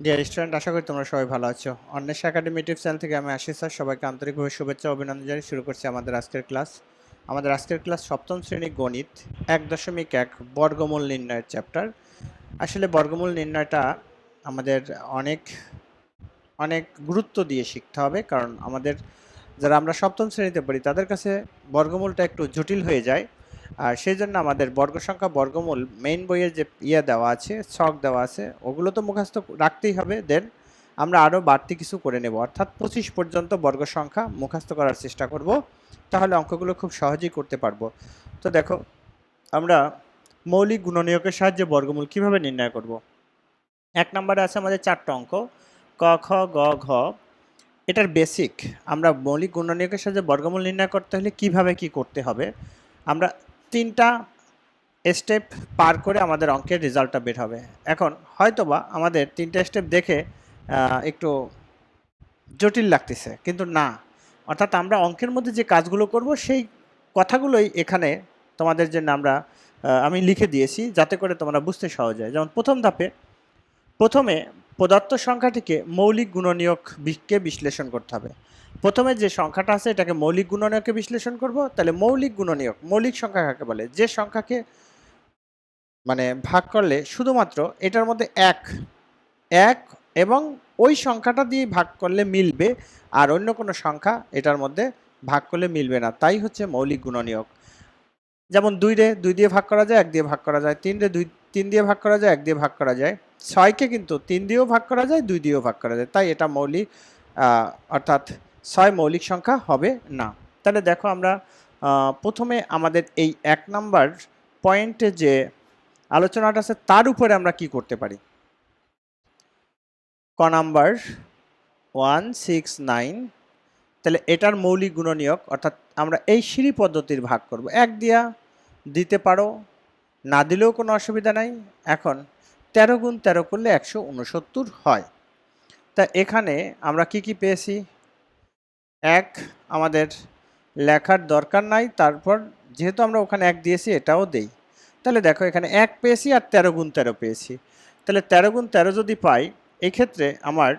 Dear student, আশা করি তোমরা সবাই ভালো আছো। অন্বেষা একাডেমি ইউটিউব চ্যানেল থেকে আমি আশিস স্যার সবাইকে আন্তরিকভাবে শুভেচ্ছা ও অভিনন্দন জানিয়ে শুরু করছি আমাদের আজকের ক্লাস। আমাদের আজকের ক্লাস সপ্তম শ্রেণী গণিত 1.1 বর্গমূল নির্ণয়ের চ্যাপ্টার। আসলে বর্গমূল নির্ণয়টা আমাদের অনেক অনেক গুরুত্ব দিয়ে শিখতে হবে, কারণ যারা আমরা সপ্তম শ্রেণীতে পড়ি তাদের কাছে বর্গমূলটা একটু জটিল হয়ে যায়। আর সেই জন্য আমাদের বর্গ সংখ্যা বর্গমূল মেইন বইয়ের যে দেওয়া আছে, ছক দেওয়া আছে, ওগুলো তো মুখস্থ রাখতেই হবে। দেন আমরা আরও বাড়তি কিছু করে নেব, অর্থাৎ 25 পর্যন্ত বর্গ সংখ্যা মুখস্থ করার চেষ্টা করব, তাহলে অঙ্কগুলো খুব সহজেই করতে পারবো। তো দেখো, আমরা মৌলিক গুণনীয়কের সাহায্যে বর্গমূল কিভাবে নির্ণয় করব। 1 নম্বরে আছে আমাদের 4টা অঙ্ক, ক, খ, গ, ঘ। এটার বেসিক, আমরা মৌলিক গুণনীয়কের সাহায্যে বর্গমূল নির্ণয় করতে হলে কিভাবে কি করতে হবে, আমরা 3টা স্টেপ পার করে আমাদের অঙ্কের রেজাল্টটা বের হবে। এখন হয়তোবা আমাদের 3টা স্টেপ দেখে একটু জটিল লাগতেছে, কিন্তু না, অর্থাৎ আমরা অঙ্কের মধ্যে যে কাজগুলো করব সেই কথাগুলোই এখানে তোমাদের জন্য আমি লিখে দিয়েছি, যাতে করে তোমরা বুঝতে সহজ হয়। যেমন প্রথম ধাপে প্রথমে প্রদত্ত সংখ্যাটিকে মৌলিক গুণনীয়ককে বিশ্লেষণ করতে হবে। প্রথমে যে সংখ্যাটা আছে এটাকে মৌলিক গুণনীয়কে বিশ্লেষণ করব। তাহলে মৌলিক গুণনীয়ক, মৌলিক সংখ্যা কাকে বলে? যে সংখ্যাকে ভাগ করলে শুধুমাত্র এটার মধ্যে এক এবং ওই সংখ্যাটা দিয়ে ভাগ করলে মিলবে, আর অন্য কোনো সংখ্যা এটার মধ্যে ভাগ করলে মিলবে না, তাই হচ্ছে মৌলিক গুণনীয়ক। যেমন 2 রে 2 দিয়ে ভাগ করা যায়, 1 দিয়ে ভাগ করা যায়। 3 রে 3 দিয়ে ভাগ করা যায়, 1 দিয়ে ভাগ করা যায়। 6কে কিন্তু 3 দিয়েও ভাগ করা যায়, 2 দিয়েও ভাগ করা যায়, তাই এটা মৌলিক, অর্থাৎ 6 মৌলিক সংখ্যা হবে না। তাহলে দেখো, আমরা প্রথমে আমাদের এই 1 নাম্বার পয়েন্টে যে আলোচনাটা আছে তার উপরে আমরা কি করতে পারি। ক নাম্বার 169, তাহলে এটার মৌলিক গুণনীয়ক, অর্থাৎ আমরা এই সিঁড়ি পদ্ধতির ভাগ করব। 1 দিয়া দিতে পারো, না দিলেও কোনো অসুবিধা নাই। এখন 13 গুণ 13 করলে 169 হয়। তা এখানে আমরা কি পেয়েছি? 1 আমাদের লেখার দরকার নাই, তারপর যেহেতু আমরা ওখানে 1 দিয়েছি এটাও দেই। তাহলে দেখো, এখানে 1 পেয়েছি আর 13 গুণ 13 পেয়েছি। তাহলে 13 গুণ 13 যদি পাই, এই ক্ষেত্রে আমার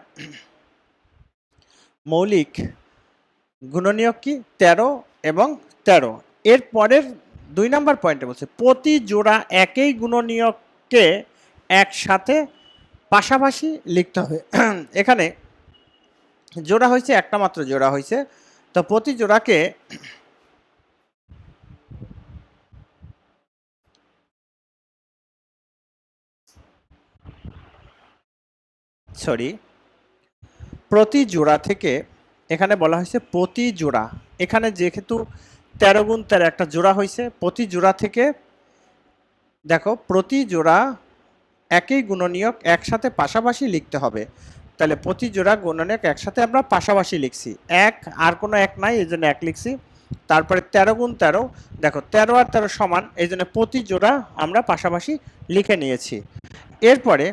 মৌলিক গুণনীয়ক কি? 13 এবং 13। এর পরের 2 নাম্বার পয়েন্টে বলছে প্রতি জোড়া একই গুণনীয়ককে একসাথে পাশাপাশি লিখতে হবে। এখানে জোড়া হয়েছে, একটা মাত্র জোড়া হয়েছে, তো প্রতি জোড়াকে প্রতি জোড়া থেকে, এখানে বলা হয়েছে প্রতি জোড়া, এখানে যেহেতু 13 গুণ 13 একটা জোড়া হয়েছে, প্রতি জোড়া থেকে দেখো প্রতি জোড়া একই গুণনীয়ক একসাথে পাশাপাশি লিখতে হবে। তাহলে প্রতি জোড়া গুণনীয়ক একসাথে আমরা পাশাপাশি লিখছি, 1 আর কোনো 1 নাই, এই জন্য 1 লিখছি। তারপরে 13 গুণ 13, দেখো 13 আর 13 সমান, এই জন্য প্রতি জোড়া আমরা পাশাপাশি লিখে নিয়েছি। এরপরে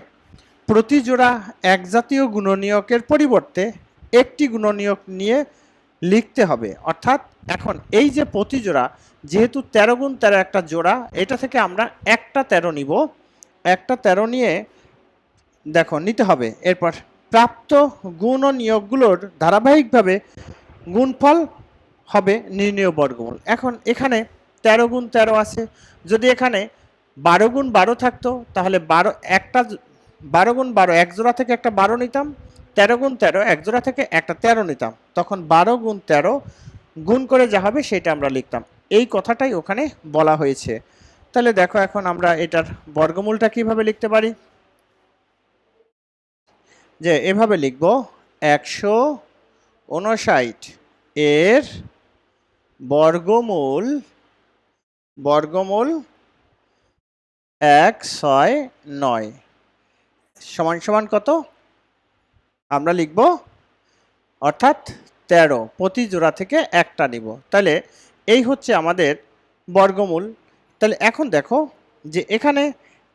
প্রতি জোড়া এক জাতীয় গুণনীয়কের পরিবর্তে একটি গুণনীয়ক নিয়ে লিখতে হবে, অর্থাৎ এখন এই যে প্রতি জোড়া, যেহেতু 13 গুণ 13 একটা জোড়া, এটা থেকে আমরা একটা 13 নিব, একটা 13 নিয়ে দেখো নিতে হবে। এরপর প্রাপ্ত গুণ ও নিয়োগগুলোর ধারাবাহিকভাবে গুণফল হবে নির্ণেয় বর্গমূল। এখন এখানে 13 গুণ 13 আছে, যদি এখানে 12 গুণ 12 থাকতো, তাহলে 12 গুণ 12 এক জোড়া থেকে একটা 12 নিতাম, 13 গুণ 13 এক জোড়া থেকে একটা 13 নিতাম, তখন 12 গুণ 13 গুণ করে যা হবে সেটা আমরা লিখতাম। এই কথাটাই ওখানে বলা হয়েছে। তাহলে দেখো, এখন আমরা এটার বর্গমূলটা কিভাবে লিখতে পারি, যে এভাবে লিখব, 159 এর বর্গমূল 169 সমান সমান কত আমরা লিখব, অর্থাৎ 13, প্রতি জোড়া থেকে একটা নিব। তাহলে এই হচ্ছে আমাদের বর্গমূল। তাহলে এখন দেখো যে এখানে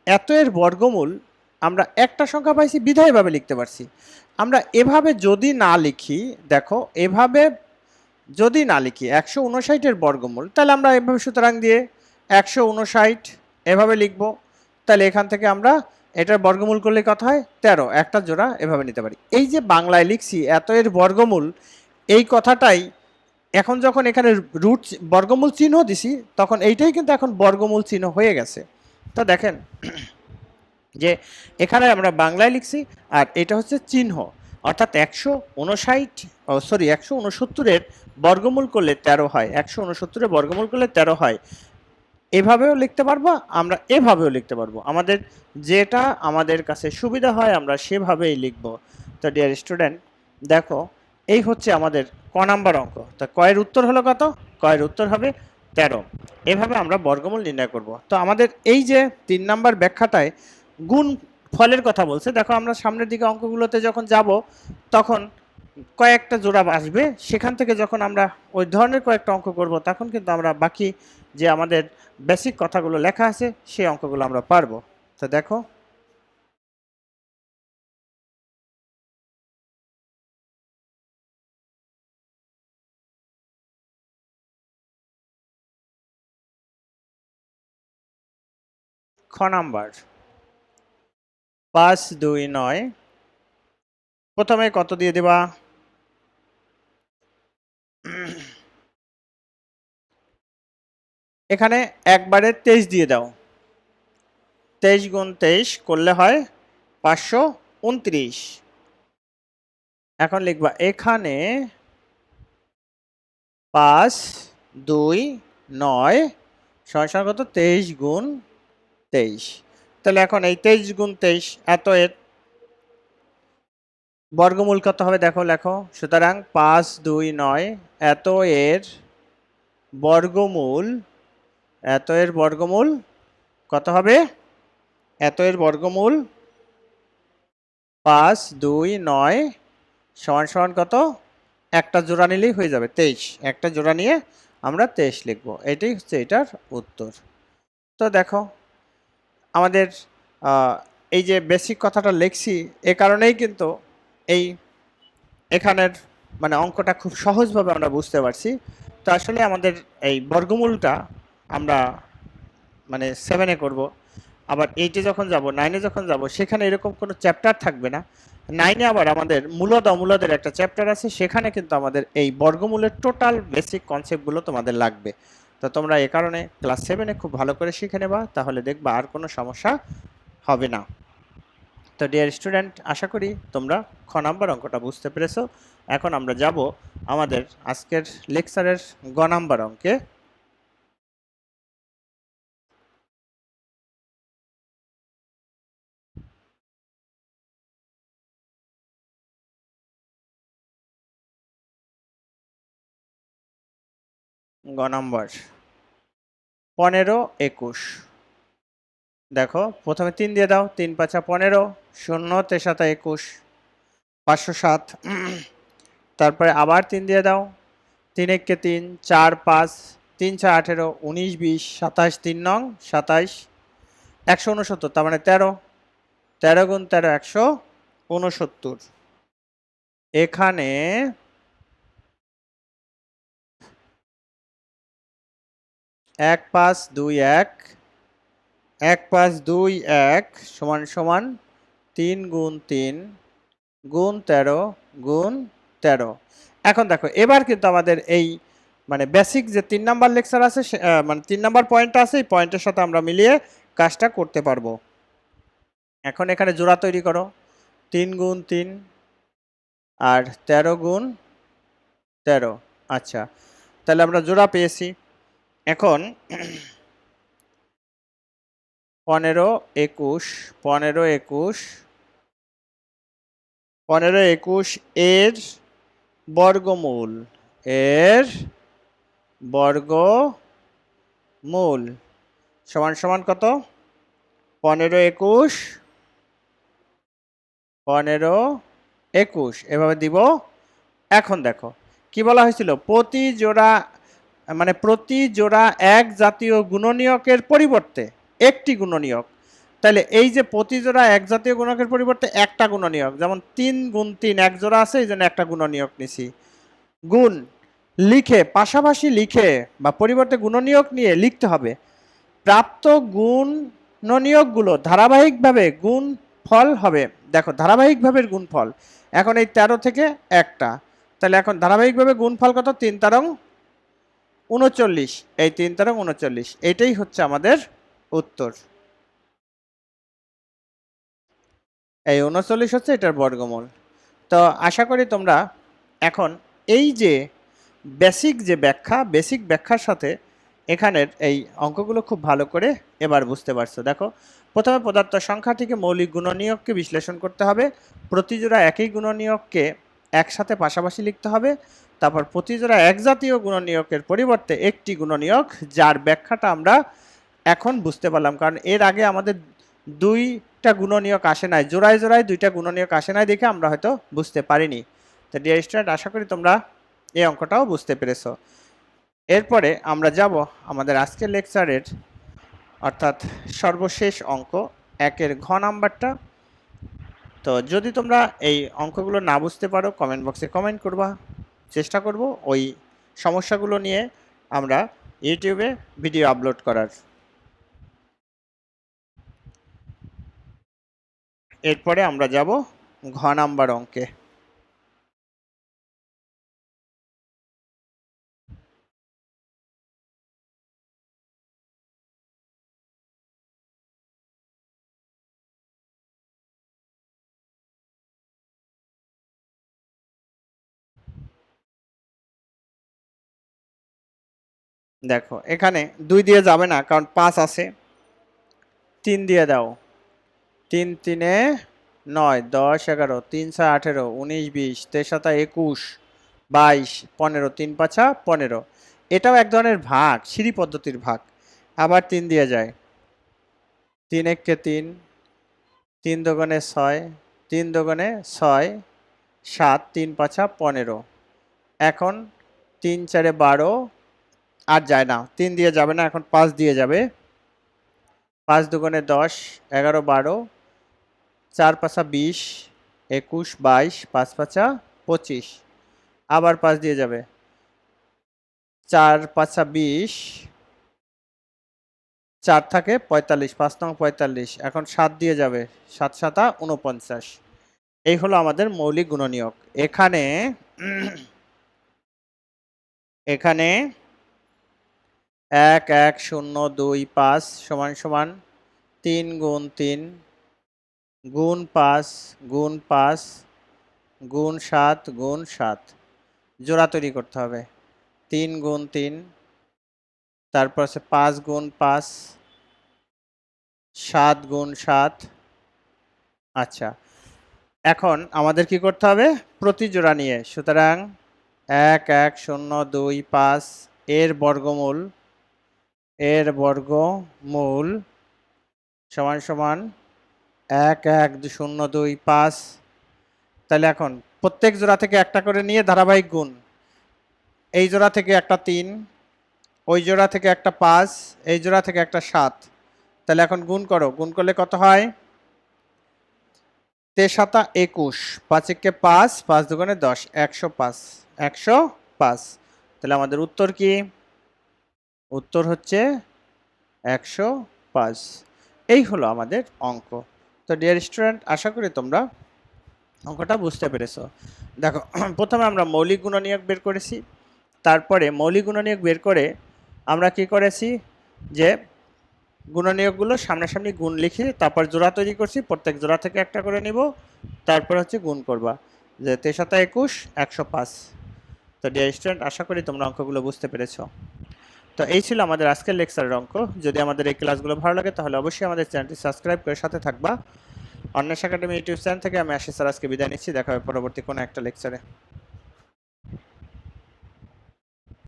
এত এর বর্গমূল আমরা একটা সংখ্যা পাইছি বিধায় এভাবে লিখতে পারছি। আমরা এভাবে যদি না লিখি, দেখো এভাবে যদি না লিখি 159 এর বর্গমূল, তাহলে আমরা এভাবে সুতরাং দিয়ে 159 এভাবে লিখব। তাহলে এখান থেকে আমরা এটার বর্গমূল করলে কত হয় 13, একটা জোড়া এভাবে নিতে পারি। এই যে বাংলায় লিখছি এত এর বর্গমূল, এই কথাটাই এখন যখন এখানে রুট বর্গমূল চিহ্ন দিছি তখন এইটাই কিন্তু এখন বর্গমূল চিহ্ন হয়ে গেছে। তো দেখেন যে এখানে আমরা বাংলায় লিখছি আর এটা হচ্ছে চিহ্ন, অর্থাৎ 169 বর্গমূল করলে 13 হয়, 169 বর্গমূল করলে 13 হয়। এভাবেও লিখতে পারবো আমরা, এভাবেও লিখতে পারবো, আমাদের যেটা আমাদের কাছে সুবিধা হয় আমরা সেভাবেই লিখব। তো ডিয়ার স্টুডেন্ট দেখো, এই হচ্ছে আমাদের ক নাম্বার অঙ্ক। তা কয়ের উত্তর হলো কত? কয়ের উত্তর হবে 13। এভাবে আমরা বর্গমূল নির্ণয় করব। তো আমাদের এই যে 3 নাম্বার ব্যাখ্যাটায় গুণ ফলের কথা বলছে, দেখো আমরা সামনের দিকে অঙ্কগুলোতে যখন যাব তখন কয়েকটা জোড়া আসবে, সেখান থেকে যখন আমরা ওই ধরনের কয়েকটা অঙ্ক করব তখন কিন্তু আমরা বাকি যে আমাদের বেসিক কথাগুলো লেখা আছে সেই অঙ্কগুলো আমরা পারবো। তো দেখো খ নাম্বার 5 2 9, প্রথমে কত দিয়ে দেবা? এখানে একবারে 23 দিয়ে দাও। 23 গুণ 23 করলে হয় 529। এখন লিখবা এখানে 5 2 9 সমান কত? 23 গুণ 23। তাহলে এখন এই 23 গুণ 23 এত এর বর্গমূল কত হবে দেখো, লেখো। সুতরাং 5 2 9 এত এর বর্গমূল, এত এর বর্গমূল কত হবে? এত এর বর্গমূল 5 2 9 সমান সমান কত? একটা জোড়া নিলেই হয়ে যাবে 23। একটা জোড়া নিয়ে আমরা 23 লিখবো, এটাই হচ্ছে এটার উত্তর। তো দেখো আমাদের এই যে বেসিক কথাটা লিখছি এ কারণেই কিন্তু এই এখানের মানে অঙ্কটা খুব সহজভাবে আমরা বুঝতে পারছি। তো আসলে আমাদের এই বর্গমূলটা আমরা মানে 7-এ করব, আবার 8-এ যখন যাব, 9-এ যখন যাব সেখানে এরকম কোনো চ্যাপ্টার থাকবে না। 9-এ আবার আমাদের মূলদ অমূলদের একটা চ্যাপ্টার আছে, সেখানে কিন্তু আমাদের এই বর্গমূলের টোটাল বেসিক কনসেপ্টগুলো তোমাদের লাগবে। তো তোমরা এ কারণে ক্লাস 7-এ খুব ভালো করে শিখে নেবা, তাহলে দেখবা আর কোনো সমস্যা হবে না। তো ডিয়ার স্টুডেন্ট, আশা করি তোমরা খ নাম্বার অঙ্কটা বুঝতে পেরেছো। এখন আমরা যাব আমাদের আজকের লেকচারের গ নাম্বার অঙ্কে। গ নাম্বার 15 21। দেখো প্রথমে 3 দিয়ে দাও, 3 5 15, 0 3 7 21, 507। তারপরে আবার 3 দিয়ে দাও, 3 1 3, 4 5, 3 6 18, 19 20, 27, 3 নং 27, 169, তার মানে 13, 13 গুণ 13 169। এখানে 1 5 2 1, 1 5 2 1 সমান সমান 3 গুণ 3 গুণ 13 গুণ 13। এখন দেখো এবার কিন্তু আমাদের এই মানে বেসিক যে 3 নাম্বার লেকচার আছে মানে 3 নাম্বার পয়েন্টটা আছে, এই পয়েন্টের সাথে আমরা মিলিয়ে কাজটা করতে পারবো। এখন এখানে জোড়া তৈরি করো, 3 গুণ 3 আর 13 গুণ 13। আচ্ছা, তাহলে আমরা জোড়া পেয়েছি। এখন 15 21, 15 21, 15 21 এর বর্গমূল, এর বর্গমূল সমান সমান কত? 15 21, 15 21 এভাবে দিব। এখন দেখো কি বলা হয়েছিল, প্রতি জোড়া মানে প্রতি জোড়া এক জাতীয় গুণনীয়কের পরিবর্তে একটি গুণনীয়ক। তাহলে এই যে প্রতি জোড়া এক জাতীয় গুণকের পরিবর্তে একটা গুণনীয়ক, যেমন 3 গুণ 3 এক জোড়া আছে, এই জন্য একটা গুণনীয়ক নিছি। গুণ লিখে পাশাপাশি লিখে বা পরিবর্তে গুণনীয়ক নিয়ে লিখতে হবে প্রাপ্ত গুণ গুণনীয়কগুলো ধারাবাহিকভাবে গুণ ফল হবে। দেখো ধারাবাহিকভাবে গুণফল এখন এই 13 থেকে একটা, তাহলে এখন ধারাবাহিকভাবে গুণফল কত? 3 তেরং 39, এই 3 তেরং 39, এটাই হচ্ছে আমাদের উত্তর। এই 39 হচ্ছে এটার বর্গমূল। তো আশা করি তোমরা এখন এই যে বেসিক ব্যাখ্যার সাথে এখানের এই অঙ্কগুলো খুব ভালো করে এবার বুঝতে পারছো। দেখো, প্রথমে পদার্থ সংখ্যাটিকে মৌলিক গুণনীয়ককে বিশ্লেষণ করতে হবে, প্রতিজোড়া একই গুণনীয়ককে একসাথে পাশাপাশি লিখতে হবে, তারপর প্রতিজোড়া এক জাতীয় গুণনীয়কের পরিবর্তে একটি গুণনীয়ক যার ব্যাখ্যাটা আমরা এখন বুঝতে পারলাম, কারণ এর আগে আমাদের দুইটা গুণনীয়ক আসে নাই, জোড়ায় জোড়ায় দুইটা গুণনীয়ক আসে নাই দেখে আমরা হয়তো বুঝতে পারিনি। তো ডিয়ার স্টুডেন্ট, আশা করি তোমরা এই অঙ্কটাও বুঝতে পেরেছো। এরপরে আমরা যাব আমাদের আজকের লেকচারের অর্থাৎ সর্বশেষ অঙ্ক, একের ঘ নাম্বারটা। তো যদি তোমরা এই অঙ্কগুলো না বুঝতে পারো কমেন্ট বক্সে কমেন্ট করবা, চেষ্টা করব ওই সমস্যাগুলো নিয়ে আমরা ইউটিউবে ভিডিও আপলোড করার। এরপরে আমরা যাব ঘ নাম্বার অঙ্কে। দেখো, এখানে 2 দিয়ে যাবে না, কারণ 5 আছে। 3 দিয়ে দাও, 3 3 9 10 11, 3 6 18, 19 20, 23 7 21, 22 15, 3 5 15। এটাও এক ধরনের ভাগ, সিঁড়ি পদ্ধতির ভাগ। আবার 3 দিয়ে যায়, 3 1 কে 3, 3 দুগুণে 6, 3 দুগুণে 6, 7 3 5 15। এখন 3 4 12, আর যায় না, 3 দিয়ে যাবে না, এখন 5 দিয়ে যাবে। 5 দুগুণে 10 11 12, 4 5 20, 21 22, 5 5 25। আবার 5 দিয়ে যাবে, 4 5 20, 4 থাকে 45, 5 নং 45। এখন 7 দিয়ে যাবে, 7 7 49। এই হলো আমাদের মৌলিক গুণনীয়ক। এখানে এখানে 1 1 0 2 5 সমান সমান 3 গুণ 3 গুণ 5 গুণ 5 গুণ 7 গুণ 7, জোড়া তৈরি করতে হবে। 3 গুণ 3, তারপর আছে 5 গুণ 5, 7 গুণ 7। আচ্ছা, এখন আমাদের কি করতে হবে? প্রতি জোড়া নিয়ে। সুতরাং 1 1 0 2 5 এর বর্গমূল সমান সমান 1 1 0 2 5। তাহলে এখন প্রত্যেক জোড়া থেকে একটা করে নিয়ে ধারাবাহিক গুণ। এই জোড়া থেকে একটা 3, ওই জোড়া থেকে একটা 5, এই জোড়া থেকে একটা 7। তাহলে এখন গুণ করো, গুণ করলে কত হয়? 3 7 21, 5 1 5, 5 দুগুণে 10, 105, 105। তাহলে আমাদের উত্তর কি? উত্তর হচ্ছে 105। এই হলো আমাদের অঙ্ক। তো ডিয়ার স্টুডেন্ট, আশা করি তোমরা অঙ্কটা বুঝতে পেরেছো। দেখো, প্রথমে আমরা মৌলিক গুণনীয়ক বের করেছি, তারপরে মৌলিক গুণনীয়ক বের করে আমরা কি করেছি যে গুণনীয়কগুলো সামনাসামনি গুণ লিখে তারপর জোড়া তৈরি করছি, প্রত্যেক জোড়া থেকে একটা করে নিব, তারপর হচ্ছে গুণ করবা, যে 3 7 21 105। তো ডিয়ার স্টুডেন্ট, আশা করি তোমরা অঙ্কগুলো বুঝতে পেরেছো। তো এই ছিল আমাদের আজকের লেকচারের অঙ্ক। যদি আমাদের এই ক্লাসগুলো ভালো লাগে তাহলে অবশ্যই আমাদের চ্যানেলটি সাবস্ক্রাইব করে সাথে থাকবা। অন্বেষা একাডেমি ইউটিউব চ্যানেল থেকে আমি আশিস স্যার আজকে বিদায় নিচ্ছি। দেখা হবে পরবর্তী কোনো একটা লেকচারে।